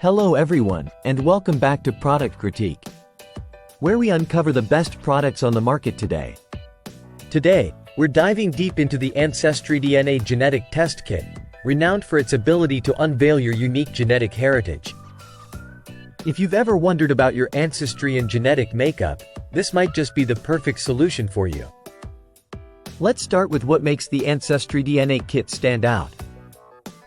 Hello everyone, and welcome back to Product Critique, where we uncover the best products on the market today. Today, we're diving deep into the AncestryDNA genetic test kit, renowned for its ability to unveil your unique genetic heritage. If you've ever wondered about your ancestry and genetic makeup, this might just be the perfect solution for you. Let's start with what makes the AncestryDNA kit stand out.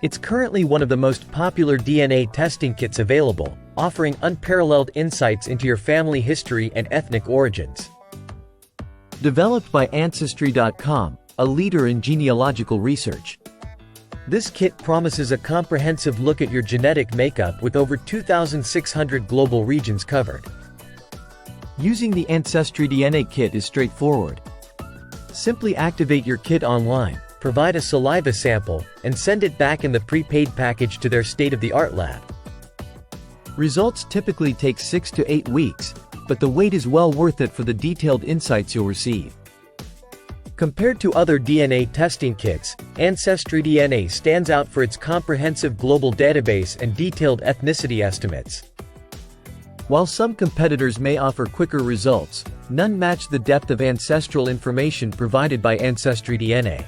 It's currently one of the most popular DNA testing kits available, offering unparalleled insights into your family history and ethnic origins. Developed by Ancestry.com, a leader in genealogical research. This kit promises a comprehensive look at your genetic makeup with over 2,600 global regions covered. Using the AncestryDNA kit is straightforward. Simply activate your kit online, provide a saliva sample, and send it back in the prepaid package to their state-of-the-art lab. Results typically take 6 to 8 weeks, but the wait is well worth it for the detailed insights you'll receive. Compared to other DNA testing kits, AncestryDNA stands out for its comprehensive global database and detailed ethnicity estimates. While some competitors may offer quicker results, none match the depth of ancestral information provided by AncestryDNA.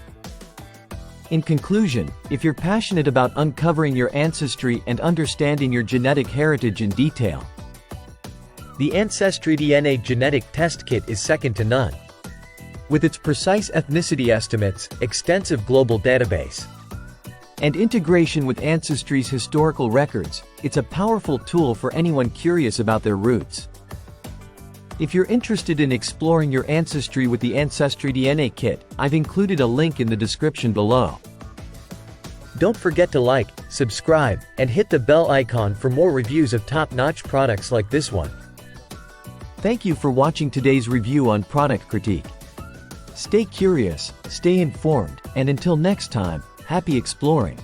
In conclusion, if you're passionate about uncovering your ancestry and understanding your genetic heritage in detail, the AncestryDNA genetic test kit is second to none. With its precise ethnicity estimates, extensive global database, and integration with Ancestry's historical records, it's a powerful tool for anyone curious about their roots. If you're interested in exploring your ancestry with the AncestryDNA kit, I've included a link in the description below. Don't forget to like, subscribe, and hit the bell icon for more reviews of top-notch products like this one. Thank you for watching today's review on Product Critique. Stay curious, stay informed, and until next time, happy exploring.